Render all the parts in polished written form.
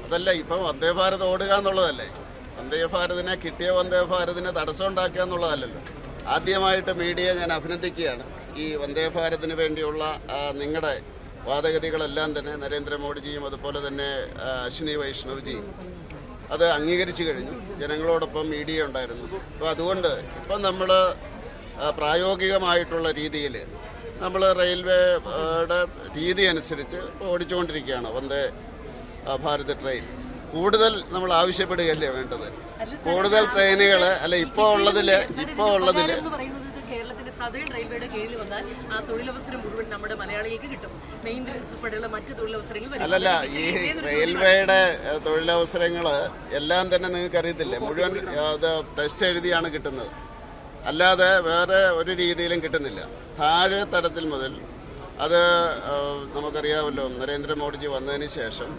അതല്ല, ഇപ്പം വന്ദേ ഭാരത് ഓടുക എന്നുള്ളതല്ലേ. വന്ദേ ഭാരതിനെ കിട്ടിയ വന്ദേ ഭാരതിനെ തടസ്സം ഉണ്ടാക്കുക എന്നുള്ളതല്ലല്ലോ. ആദ്യമായിട്ട് മീഡിയ ഞാൻ അഭിനന്ദിക്കുകയാണ്. ഈ വന്ദേ ഭാരതിന് വേണ്ടിയുള്ള നിങ്ങളുടെ വാദഗതികളെല്ലാം തന്നെ നരേന്ദ്രമോദിജിയും അതുപോലെ തന്നെ അശ്വിനി വൈഷ്ണവ്ജിയും അത് അംഗീകരിച്ചു കഴിഞ്ഞു. ജനങ്ങളോടൊപ്പം മീഡിയ ഉണ്ടായിരുന്നു. അപ്പോൾ അതുകൊണ്ട് ഇപ്പം നമ്മൾ പ്രായോഗികമായിട്ടുള്ള രീതിയിൽ നമ്മൾ റെയിൽവേയുടെ രീതി അനുസരിച്ച് ഇപ്പോൾ ഓടിച്ചുകൊണ്ടിരിക്കുകയാണ് വന്ദേ ഭാരത് ട്രെയിൻ. കൂടുതൽ നമ്മൾ ആവശ്യപ്പെടുകയല്ലേ വേണ്ടത്? കൂടുതൽ ട്രെയിനുകൾ അല്ല ഇപ്പോൾ ഉള്ളതിൽ കേരളത്തിന്റെ സദേൺ റെയിൽവേയുടെ കീഴിൽ വന്നാൽ ആ തൊഴിലവസരം മുഴുവൻ നമ്മുടെ മലയാളികൾക്ക് കിട്ടും. മെയിൻ്റനൻസ് ഉൾപ്പെടെയുള്ള മറ്റ് തൊഴിലവസരങ്ങൾ അല്ലല്ല, ഈ റെയിൽവേയുടെ തൊഴിലവസരങ്ങൾ എല്ലാം തന്നെ നിങ്ങൾക്ക് അറിയത്തില്ലേ, മുഴുവൻ അത് ടെസ്റ്റ് എഴുതിയാണ് കിട്ടുന്നത്, അല്ലാതെ വേറെ ഒരു രീതിയിലും കിട്ടുന്നില്ല. താഴെ തലത്തിൽ മുതൽ അത് നമുക്കറിയാമല്ലോ, നരേന്ദ്രമോദിജി വന്നതിന് ശേഷം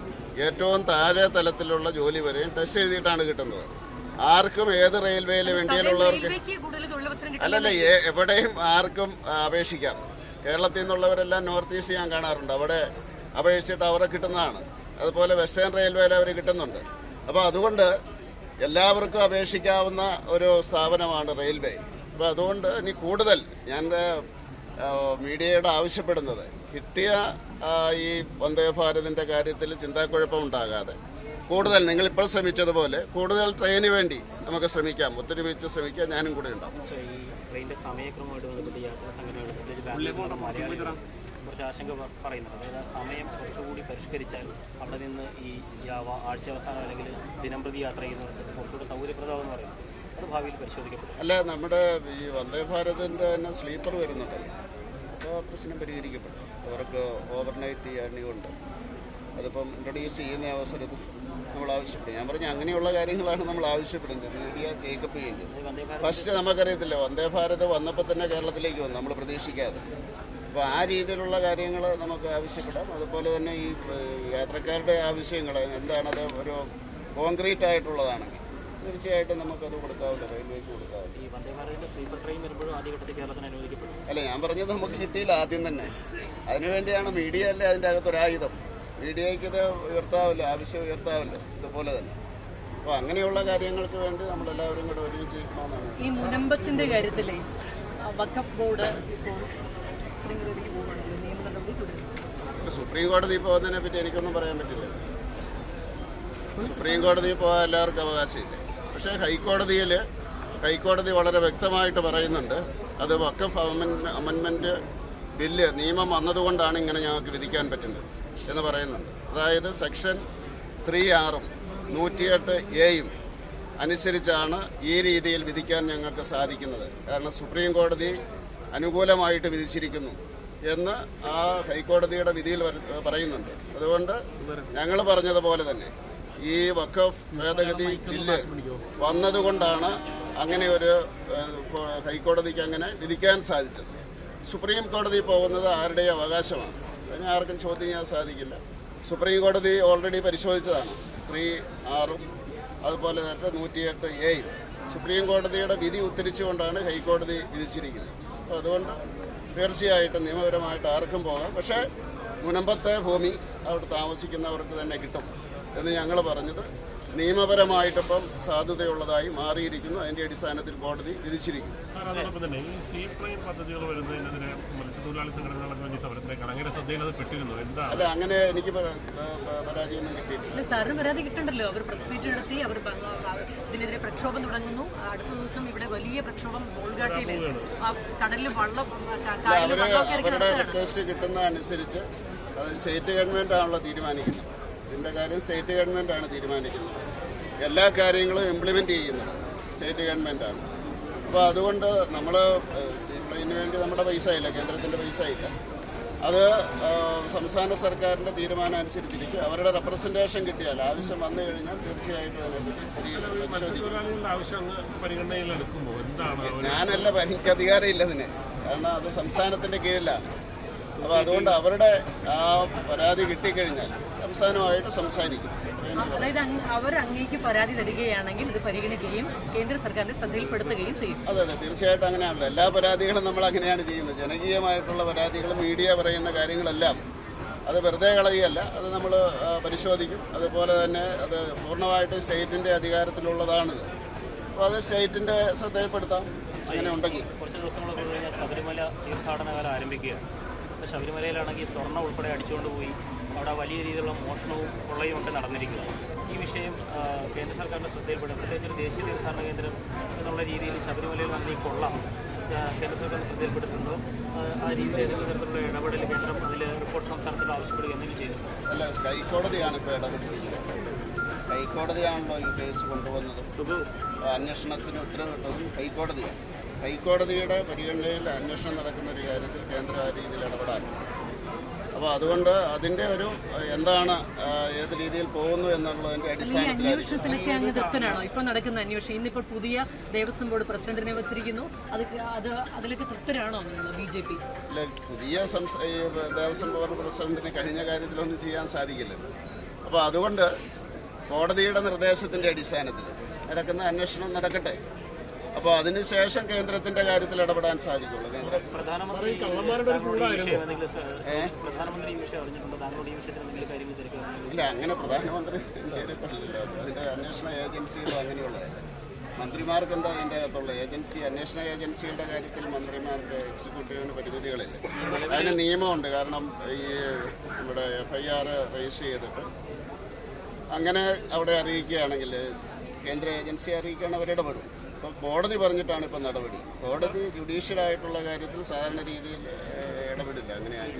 ഏറ്റവും താഴെ തലത്തിലുള്ള ജോലി വരെയും ടെസ്റ്റ് എഴുതിയിട്ടാണ് കിട്ടുന്നത്. ആർക്കും ഏത് റെയിൽവേയിലും ഇന്ത്യയിലുള്ളവർക്ക് അല്ലല്ല, എവിടെയും ആർക്കും അപേക്ഷിക്കാം. കേരളത്തിൽ നിന്നുള്ളവരെല്ലാം നോർത്ത് ഈസ്റ്റ് ഞാൻ കാണാറുണ്ട്, അവിടെ അപേക്ഷിച്ചിട്ട് അവരെ കിട്ടുന്നതാണ്. അതുപോലെ വെസ്റ്റേൺ റെയിൽവേയിൽ അവർ കിട്ടുന്നുണ്ട്. അപ്പോൾ അതുകൊണ്ട് എല്ലാവർക്കും അപേക്ഷിക്കാവുന്ന ഒരു സ്ഥാപനമാണ് റെയിൽവേ. അപ്പോൾ അതുകൊണ്ട് ഇനി കൂടുതൽ ഞാൻ മീഡിയയോട് ആവശ്യപ്പെടുന്നത്, കിട്ടിയ ഈ വന്ദേ ഭാരതിൻ്റെ കാര്യത്തിൽ ചിന്താക്കുഴപ്പം ഉണ്ടാകാതെ കൂടുതൽ നിങ്ങളിപ്പോൾ ശ്രമിച്ചതുപോലെ കൂടുതൽ ട്രെയിന് വേണ്ടി നമുക്ക് ശ്രമിക്കാം, ഒത്തൊരുമിച്ച് ശ്രമിക്കാം. ഞാനും കൂടെ ഉണ്ടാവും. ഈ ട്രെയിനിൻ്റെ സമയക്രമമായിട്ട് ബന്ധപ്പെട്ട് യാത്രാ സംഘടനകൾ കുറച്ച് ആശങ്ക പറയുന്നത്, അതായത് സമയം കുറച്ചുകൂടി പരിഷ്കരിച്ചാൽ അവിടെ നിന്ന് ഈ ആഴ്ച അവസാനം അല്ലെങ്കിൽ ദിനംപ്രതി യാത്ര ചെയ്യുന്നവർക്ക് കുറച്ചുകൂടി സൗകര്യപ്രദമാണെന്ന് പറയുന്നത്, അത് ഭാവിയിൽ പരിശോധിക്കപ്പെടും. അല്ല, നമ്മുടെ ഈ വന്ദേ ഭാരതിൻ്റെ തന്നെ സ്ലീപ്പർ വരുന്നുണ്ടല്ലോ, അപ്പോൾ പ്രശ്നം പരിഹരിക്കപ്പെടും. അവർക്ക് ഓവർനൈറ്റ് ജേർണിയുണ്ട്, അതിപ്പം ഇൻട്രൊഡ്യൂസ് ചെയ്യുന്ന അവസരത്തിൽ നമ്മൾ ആവശ്യപ്പെടും. ഞാൻ പറഞ്ഞു അങ്ങനെയുള്ള കാര്യങ്ങളാണ് നമ്മൾ ആവശ്യപ്പെടുന്നത്. മീഡിയ ടേക്കപ്പ് ചെയ്യുന്നത് ഫസ്റ്റ് നമുക്കറിയത്തില്ല, വന്ദേ ഭാരത് വന്നപ്പോൾ തന്നെ കേരളത്തിലേക്ക് വന്നു, നമ്മൾ പ്രതീക്ഷിക്കാതെ. അപ്പോൾ ആ രീതിയിലുള്ള കാര്യങ്ങൾ നമുക്ക് ആവശ്യപ്പെടാം. അതുപോലെ തന്നെ ഈ യാത്രക്കാരുടെ ആവശ്യങ്ങൾ എന്താണത്, ഒരു കോൺക്രീറ്റ് ആയിട്ടുള്ളതാണെങ്കിൽ തീർച്ചയായിട്ടും നമുക്കത് കൊടുക്കാവില്ല, റെയിൽവേക്ക് കൊടുക്കാവില്ല. ഈ വന്ദേ ഭാരതിൻ്റെ സ്ലീപ്പർ ട്രെയിൻ വരുമ്പോഴും ആദ്യഘട്ടത്തിൽ കേരളത്തിന് അനുവദിക്കപ്പെടും. അല്ല, ഞാൻ പറഞ്ഞത് നമുക്ക് കിട്ടിയില്ല ആദ്യം തന്നെ. അതിനുവേണ്ടിയാണ് മീഡിയ അല്ലേ അതിൻ്റെ അകത്തൊരായുധം. മീഡിയയ്ക്ക് ഇത് ഉയർത്താവില്ല, ആവശ്യം ഉയർത്താവില്ല, ഇതുപോലെ തന്നെ. അപ്പോൾ അങ്ങനെയുള്ള കാര്യങ്ങൾക്ക് വേണ്ടി നമ്മളെല്ലാവരും കൂടെ ഒരുമിച്ച് ഇരിക്കണമെന്നാണ്. ഈ മുനമ്പത്തിന്റെ കാര്യത്തിലെ വഖഫ് ബോർഡ് സുപ്രീം കോടതി പോകുന്നതിനെ പറ്റി എനിക്കൊന്നും പറയാൻ പറ്റില്ല. സുപ്രീം കോടതിയിൽ പോകാൻ എല്ലാവർക്കും അവകാശമില്ല. പക്ഷേ ഹൈക്കോടതി വളരെ വ്യക്തമായിട്ട് പറയുന്നുണ്ട്, അത് വഖഫ് അമെൻമെൻറ്റ് ബില്ല് നിയമം വന്നതുകൊണ്ടാണ് ഇങ്ങനെ ഞങ്ങൾക്ക് വിധിക്കാൻ പറ്റുന്നത് എന്ന് പറയുന്നുണ്ട്. അതായത് സെക്ഷൻ 3(6) 108(a) അനുസരിച്ചാണ് ഈ രീതിയിൽ വിധിക്കാൻ ഞങ്ങൾക്ക് സാധിക്കുന്നത്. കാരണം സുപ്രീം കോടതി അനുകൂലമായിട്ട് വിധിച്ചിരിക്കുന്നു എന്ന് ആ ഹൈക്കോടതിയുടെ വിധിയിൽ പറയുന്നുണ്ട്. അതുകൊണ്ട് ഞങ്ങൾ പറഞ്ഞതുപോലെ തന്നെ ഈ വഖഫ് ഭേദഗതി ബില്ല് വന്നതുകൊണ്ടാണ് അങ്ങനെ ഒരു ഹൈക്കോടതിക്ക് അങ്ങനെ വിധിക്കാൻ സാധിച്ചത്. സുപ്രീം കോടതി പോകുന്നത് ആരുടെയും അവകാശമാണ്, അതിനെ ആർക്കും ചോദ്യം ചെയ്യാൻ സാധിക്കില്ല. സുപ്രീം കോടതി ഓൾറെഡി പരിശോധിച്ചതാണ് 3(6) അതുപോലെ തന്നെ 108(a) സുപ്രീം കോടതിയുടെ വിധി ഉദ്ധരിച്ചുകൊണ്ടാണ് ഹൈക്കോടതി വിധിച്ചിരിക്കുന്നത്. അപ്പോൾ അതുകൊണ്ട് തീർച്ചയായിട്ടും നിയമപരമായിട്ട് ആർക്കും പോകാം. പക്ഷേ മുനമ്പത്തെ ഭൂമി അവിടെ താമസിക്കുന്നവർക്ക് തന്നെ കിട്ടും എന്ന് ഞങ്ങൾ പറഞ്ഞത് നിയമപരമായിട്ടിപ്പം സാധുതയുള്ളതായി മാറിയിരിക്കുന്നു. അതിൻ്റെ അടിസ്ഥാനത്തിൽ കോടതി വിധിച്ചിരിക്കുന്നു. അതോടൊപ്പം തന്നെ ഈ സീ പ്ലെയിൻ പദ്ധതികൾ വരുന്നതിനെതിരെ മത്സ്യത്തൊഴിലാളി സംഘടനകളൊക്കെ വേണ്ടി സമരത്തിലേക്കാണ്. അങ്ങനെ ശ്രദ്ധയിൽ പെട്ടിരുന്നു. എന്താണ്? അല്ല, അങ്ങനെ എനിക്ക് പരാതിയൊന്നും കിട്ടിയിട്ടില്ല. സാറിന് പരാതി കിട്ടണ്ടല്ലോ. അവർ പ്രസ് മീറ്റ് നടത്തി, അവർ ഇതിനെതിരെ പ്രക്ഷോഭം തുടങ്ങുന്നു. അടുത്ത ദിവസം ഇവിടെ വലിയ പ്രക്ഷോഭം ബോൾഗാട്ടിയിൽ കടലിൽ വള്ളം അവരുടെ റിക്വസ്റ്റ് കിട്ടുന്ന അനുസരിച്ച് അത് സ്റ്റേറ്റ് ഗവൺമെൻറ് ആണല്ലോ തീരുമാനിക്കുന്നത്. ഇതിൻ്റെ കാര്യം സ്റ്റേറ്റ് ഗവൺമെൻറ്റാണ് തീരുമാനിക്കുന്നത്. എല്ലാ കാര്യങ്ങളും ഇംപ്ലിമെൻറ്റ് ചെയ്യുന്നത് സ്റ്റേറ്റ് ഗവൺമെൻറ്റാണ്. അപ്പോൾ അതുകൊണ്ട് നമ്മൾ സീ പ്ലെയിന് വേണ്ടി നമ്മുടെ പൈസ ഇല്ല, കേന്ദ്രത്തിൻ്റെ പൈസ ഇല്ല. അത് സംസ്ഥാന സർക്കാരിൻ്റെ തീരുമാനം അനുസരിച്ചിരിക്കും. അവരുടെ റെപ്രസെൻറ്റേഷൻ കിട്ടിയാൽ, ആവശ്യം വന്നു കഴിഞ്ഞാൽ തീർച്ചയായിട്ടും ഞാനല്ല, എനിക്ക് അധികാരമില്ല അതിന്. കാരണം അത് സംസ്ഥാനത്തിൻ്റെ കീഴിലാണ്. അപ്പോൾ അതുകൊണ്ട് അവരുടെ ആ പരാതി കിട്ടിക്കഴിഞ്ഞാൽ സംസ്ഥാനമായിട്ട് സംസാരിക്കും. അതായത് അവർ അങ്ങേക്ക് പരാതി തരികയാണെങ്കിൽ ഇത് പരിഗണിക്കുകയും കേന്ദ്ര സർക്കാരിന്റെ ശ്രദ്ധയിൽപ്പെടുത്തുകയും ചെയ്യും. അതെ, തീർച്ചയായിട്ടും അങ്ങനെയാണല്ലോ. എല്ലാ പരാതികളും നമ്മൾ അങ്ങനെയാണ് ചെയ്യുന്നത്. ജനകീയമായിട്ടുള്ള പരാതികൾ, മീഡിയ പറയുന്ന കാര്യങ്ങളെല്ലാം അത് വെറുതെ കളയുകയല്ല, അത് നമ്മൾ പരിശോധിക്കും. അതുപോലെ തന്നെ അത് പൂർണ്ണമായിട്ട് സ്റ്റേറ്റിൻ്റെ അധികാരത്തിലുള്ളതാണ്. അപ്പോൾ അത് സ്റ്റേറ്റിൻ്റെ ശ്രദ്ധയിൽപ്പെടുത്താം അങ്ങനെ ഉണ്ടെങ്കിൽ. കുറച്ച് ദിവസങ്ങളൊക്കെ കഴിഞ്ഞാൽ ശബരിമല തീർത്ഥാടന കാലം ആരംഭിക്കുകയാണ്. ഇപ്പോൾ ശബരിമലയിലാണെങ്കിൽ സ്വർണ്ണം ഉൾപ്പെടെ അടിച്ചുകൊണ്ട് പോയി അവിടെ വലിയ രീതിയിലുള്ള മോഷണവും കൊള്ളയും ഒക്കെ നടന്നിരിക്കുക. ഈ വിഷയം കേന്ദ്ര സർക്കാരിൻ്റെ ശ്രദ്ധയിൽപ്പെടും. പ്രത്യേകിച്ച് ഒരു ദേശീയ തീർത്ഥാടന കേന്ദ്രം എന്നുള്ള രീതിയിൽ ശബരിമലയിൽ നടന്ന ഈ കൊള്ള കേന്ദ്ര സർക്കാരിൻ്റെ ശ്രദ്ധയിൽപ്പെടുത്തുന്നത് ആ രീതിയിൽ ഏതെങ്കിലും തരത്തിലുള്ള ഇടപെടൽ കേന്ദ്രം അതിൽ റിപ്പോർട്ട് സംസ്ഥാനത്തോട് ആവശ്യപ്പെടുക എന്തെങ്കിലും ചെയ്തു? അല്ല, ഹൈക്കോടതിയാണ് ഇപ്പോൾ ഇടപെട്ടിരിക്കുന്നത്. ഹൈക്കോടതിയാണല്ലോ ഈ കേസ് കൊണ്ടുവന്നത്. അന്വേഷണത്തിന് ഉത്തരവിട്ടതും ഹൈക്കോടതിയാണ്. ഹൈക്കോടതിയുടെ പരിഗണനയിൽ അന്വേഷണം നടക്കുന്ന ഒരു കാര്യത്തിൽ കേന്ദ്ര ആ രീതിയിൽ ഇടപെടാൻ. അപ്പോൾ അതുകൊണ്ട് അതിൻ്റെ ഒരു എന്താണ് ഏത് രീതിയിൽ പോകുന്നു എന്നുള്ളതിൻ്റെ അടിസ്ഥാനത്തിലായിരിക്കും. അന്വേഷണത്തിലൊക്കെ അങ്ങ് തൃപ്തനാണോ ഇപ്പോൾ നടക്കുന്ന അന്വേഷണം? ഇന്നിപ്പോൾ പുതിയ ദേവസ്വം ബോർഡ് പ്രസിഡന്റിനെ വെച്ചിരിക്കുന്നു. അതിലേക്ക് തൃപ്തരാണോ നിങ്ങൾ BJP? അല്ല, പുതിയ ദേവസ്വം ബോർഡ് പ്രസിഡന്റിന് കഴിഞ്ഞ കാര്യത്തിലൊന്നും ചെയ്യാൻ സാധിക്കില്ലല്ലോ. അപ്പോൾ അതുകൊണ്ട് കോടതിയുടെ നിർദ്ദേശത്തിൻ്റെ അടിസ്ഥാനത്തിൽ നടക്കുന്ന അന്വേഷണം നടക്കട്ടെ. അപ്പോൾ അതിനുശേഷം കേന്ദ്രത്തിന്റെ കാര്യത്തിൽ ഇടപെടാൻ സാധിക്കുള്ളൂ. പ്രധാനമന്ത്രി ഇല്ല, അങ്ങനെ പ്രധാനമന്ത്രി നേരിട്ടല്ലോ. അതിന്റെ അന്വേഷണ ഏജൻസികളോ അങ്ങനെയുള്ളത് മന്ത്രിമാർക്ക് എന്താ അതിൻ്റെ അകത്തുള്ള ഏജൻസി? അന്വേഷണ ഏജൻസികളുടെ കാര്യത്തിൽ മന്ത്രിമാർക്ക് എക്സിക്യൂട്ടീവിന് പരിമിതികളില്ല. അതിന് നിയമമുണ്ട്. കാരണം ഈ നമ്മുടെ FIR രജിസ്റ്റർ ചെയ്തിട്ട് അങ്ങനെ അവിടെ അറിയിക്കുകയാണെങ്കിൽ കേന്ദ്ര ഏജൻസി അറിയിക്കുകയാണ്, അവരിടപെടും. ഇപ്പോൾ കോടതി പറഞ്ഞിട്ടാണ് ഇപ്പോൾ നടപടി. കോടതി ജുഡീഷ്യലായിട്ടുള്ള കാര്യത്തിൽ സാധാരണ രീതിയിൽ ഇടപെടില്ല. അങ്ങനെയാണ്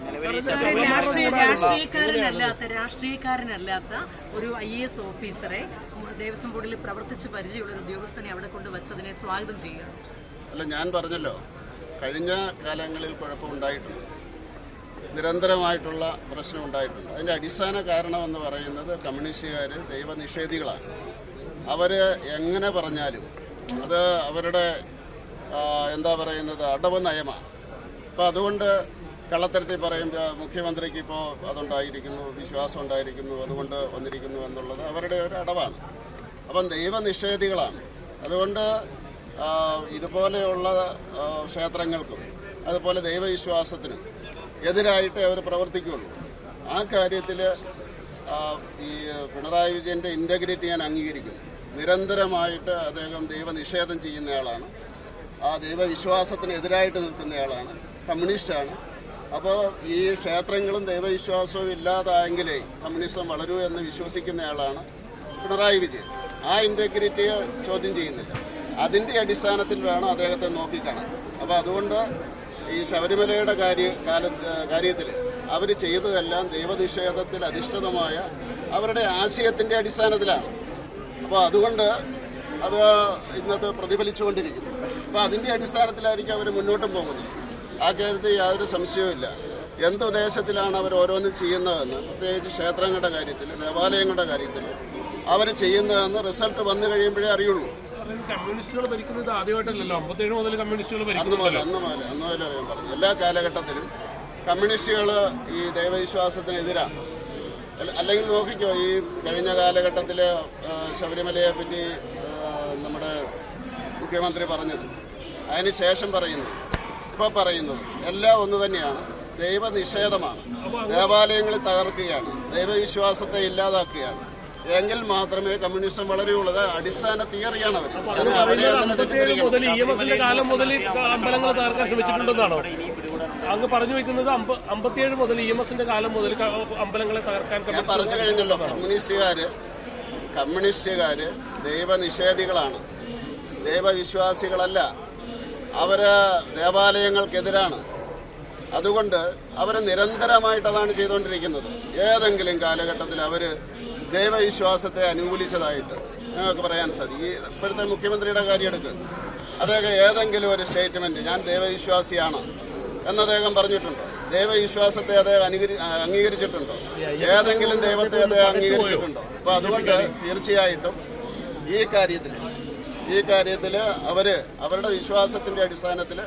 രാഷ്ട്രീയക്കാരനല്ലാത്ത ഒരു IAS ഓഫീസറെ ദേവസ്വം ബോർഡിൽ പ്രവർത്തിച്ച് പരിചയമുള്ള ഒരു ഉദ്യോഗസ്ഥനെ അവിടെ കൊണ്ട് വെച്ചതിനെ സ്വാഗതം ചെയ്യുകയാണ്. അല്ല, ഞാൻ പറഞ്ഞല്ലോ, കഴിഞ്ഞ കാലങ്ങളിൽ കുഴപ്പമുണ്ടായിട്ടുണ്ട്, നിരന്തരമായിട്ടുള്ള പ്രശ്നം ഉണ്ടായിട്ടുണ്ട്. അതിൻ്റെ അടിസ്ഥാന കാരണമെന്ന് പറയുന്നത് കമ്മ്യൂണിസ്റ്റുകാർ ദൈവനിഷേധികളാണ്. അവർ എങ്ങനെ പറഞ്ഞാലും അത് അവരുടെ എന്താ പറയുന്നത് അടവ് നയമാണ്. അപ്പോൾ അതുകൊണ്ട് കള്ളത്തരത്തിൽ പറയുമ്പോൾ മുഖ്യമന്ത്രിക്ക് ഇപ്പോൾ അതുണ്ടായിരിക്കുന്നു, വിശ്വാസം ഉണ്ടായിരിക്കുന്നു, അതുകൊണ്ട് വന്നിരിക്കുന്നു എന്നുള്ളത് അവരുടെ ഒരു അടവാണ്. അപ്പം ദൈവനിഷേധികളാണ്. അതുകൊണ്ട് ഇതുപോലെയുള്ള ക്ഷേത്രങ്ങൾക്കും അതുപോലെ ദൈവവിശ്വാസത്തിനും എതിരായിട്ട് അവർ പ്രവർത്തിക്കുകയുള്ളൂ. ആ കാര്യത്തിൽ ഈ പിണറായി വിജയൻ്റെ ഇൻറ്റഗ്രിറ്റി ഞാൻ അംഗീകരിക്കുന്നു. നിരന്തരമായിട്ട് അദ്ദേഹം ദൈവനിഷേധം ചെയ്യുന്നയാളാണ്. ആ ദൈവവിശ്വാസത്തിന് എതിരായിട്ട് നിൽക്കുന്നയാളാണ്, കമ്മ്യൂണിസ്റ്റാണ്. അപ്പോൾ ഈ ക്ഷേത്രങ്ങളും ദൈവവിശ്വാസവും ഇല്ലാതായെങ്കിലേ കമ്മ്യൂണിസം വളരൂ എന്ന് വിശ്വസിക്കുന്നയാളാണ് പിണറായി വിജയൻ. ആ ഇൻറ്റഗ്രിറ്റിയെ ചോദ്യം ചെയ്യുന്നില്ല. അതിൻ്റെ അടിസ്ഥാനത്തിൽ വേണം അദ്ദേഹത്തെ നോക്കിക്കാണാൻ. അപ്പോൾ അതുകൊണ്ട് ഈ ശബരിമലയുടെ കാര്യത്തിൽ അവർ ചെയ്തതെല്ലാം ദൈവനിഷേധത്തിൽ അധിഷ്ഠിതമായ അവരുടെ ആശയത്തിൻ്റെ അടിസ്ഥാനത്തിലാണ്. അപ്പോൾ അതുകൊണ്ട് അത് ഇന്നത്തെ പ്രതിഫലിച്ചുകൊണ്ടിരിക്കുന്നു. അപ്പോൾ അതിൻ്റെ അടിസ്ഥാനത്തിലായിരിക്കും അവർ മുന്നോട്ടും പോകുന്നത്. ആ കാര്യത്തിൽ യാതൊരു സംശയവുമില്ല. എന്ത് ഉദ്ദേശത്തിലാണ് അവർ ഓരോന്നും ചെയ്യുന്നതെന്ന്, പ്രത്യേകിച്ച് ക്ഷേത്രങ്ങളുടെ കാര്യത്തിൽ, ദേവാലയങ്ങളുടെ കാര്യത്തിൽ അവർ ചെയ്യുന്നതെന്ന് റിസൾട്ട് വന്നു കഴിയുമ്പോഴേ അറിയുള്ളൂ. കമ്മ്യൂണിസ്റ്റുകൾ ഭരിക്കുന്നത് ആദ്യമായിട്ടല്ലല്ലോ, 57 മുതൽ കമ്മ്യൂണിസ്റ്റുകൾ അന്ന് മുതൽ ഞാൻ പറഞ്ഞു. എല്ലാ കാലഘട്ടത്തിലും കമ്മ്യൂണിസ്റ്റുകൾ ഈ ദൈവവിശ്വാസത്തിനെതിരാണ്. അല്ലെങ്കിൽ നോക്കിക്കോ, ഈ കഴിഞ്ഞ കാലഘട്ടത്തിൽ ശബരിമലയെ പറ്റി നമ്മുടെ മുഖ്യമന്ത്രി പറഞ്ഞത്, അതിന് ശേഷം പറയുന്നത്, ഇപ്പോൾ പറയുന്നത് എല്ലാം ഒന്ന് തന്നെയാണ്. ദൈവനിഷേധമാണ്, ദേവാലയങ്ങളിൽ തകർക്കുകയാണ്, ദൈവവിശ്വാസത്തെ ഇല്ലാതാക്കുകയാണ്. എങ്കിൽ മാത്രമേ കമ്മ്യൂണിസം വളരെയുള്ളത്. അടിസ്ഥാന തിയറിയാണ് അവർ. കാലം മുതൽ അമ്പലങ്ങൾ തകർക്കാൻ ശ്രമിച്ചിട്ടുണ്ടെന്നാണോ അങ്ങ് പറഞ്ഞു വെക്കുന്നത്? 57 മുതൽ EMSന്റെ കാലം മുതൽ അമ്പലങ്ങളെ തകർക്കാൻ ഞാൻ പറഞ്ഞു കഴിഞ്ഞല്ലോ. കമ്മ്യൂണിസ്റ്റുകാര് ദൈവനിഷേധികളാണ്, ദൈവവിശ്വാസികളല്ല. അവര് ദേവാലയങ്ങൾക്കെതിരാണ്. അതുകൊണ്ട് അവർ നിരന്തരമായിട്ട് അതാണ് ചെയ്തുകൊണ്ടിരിക്കുന്നത്. ഏതെങ്കിലും കാലഘട്ടത്തിൽ അവർ ദൈവവിശ്വാസത്തെ അനുകൂലിച്ചതായിട്ട് ഞങ്ങൾക്ക് പറയാൻ സാധിക്കും. ഈ ഇപ്പോഴത്തെ മുഖ്യമന്ത്രിയുടെ കാര്യം എടുക്കുക, അദ്ദേഹം ഏതെങ്കിലും ഒരു സ്റ്റേറ്റ്മെൻറ്റ് ഞാൻ ദൈവവിശ്വാസിയാണ് എന്ന് അദ്ദേഹം പറഞ്ഞിട്ടുണ്ടോ? ദൈവവിശ്വാസത്തെ അദ്ദേഹം അംഗീകരിച്ചിട്ടുണ്ടോ? ഏതെങ്കിലും ദൈവത്തെ അദ്ദേഹം അംഗീകരിച്ചിട്ടുണ്ടോ? അപ്പോൾ അതുകൊണ്ട് തീർച്ചയായിട്ടും ഈ കാര്യത്തിൽ അവരുടെ വിശ്വാസത്തിൻ്റെ അടിസ്ഥാനത്തിൽ,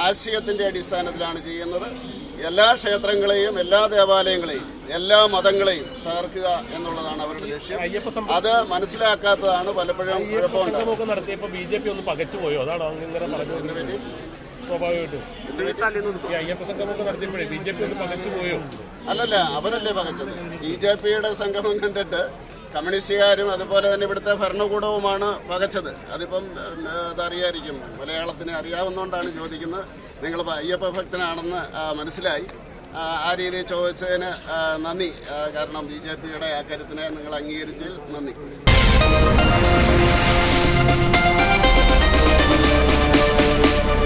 ആശയത്തിൻ്റെ അടിസ്ഥാനത്തിലാണ് ചെയ്യുന്നത്. എല്ലാ ക്ഷേത്രങ്ങളെയും, എല്ലാ ദേവാലയങ്ങളെയും, എല്ലാ മതങ്ങളെയും തകർക്കുക എന്നുള്ളതാണ് അവരുടെ ലക്ഷ്യം. അത് മനസ്സിലാക്കാത്തതാണ് പലപ്പോഴും കുഴപ്പമുണ്ടാകുന്നത്. നടത്തിയപ്പോൾ BJP ഒന്ന് പകച്ചുപോയോ? അതാണ് അങ്ങനെ പറഞ്ഞത്. സ്വാഭാവികമായിട്ടും ഈ അയ്യപ്പ സംഗമമൊക്കെ നടത്തിയപ്പോഴേ BJP ഒന്ന് പകച്ചു പോയോ? അല്ലല്ല, അവരല്ലേ പകച്ചത്. BJPയുടെ സംഗമം കണ്ടിട്ട് കമ്മ്യൂണിസ്റ്റുകാരും അതുപോലെ തന്നെ ഇവിടുത്തെ ഭരണകൂടവുമാണ് പകച്ചത്. അതിപ്പം അതറിയായിരിക്കും, മലയാളത്തിന് അറിയാവുന്നതുകൊണ്ടാണ് ചോദിക്കുന്നത്. നിങ്ങൾ അയ്യപ്പ ഭക്തനാണെന്ന് മനസ്സിലായി. ആ രീതിയിൽ ചോദിച്ചതിന് നന്ദി. കാരണം BJPയുടെ ആ കരുത്തിനെ നിങ്ങൾ അംഗീകരിച്ചതിൽ നന്ദി.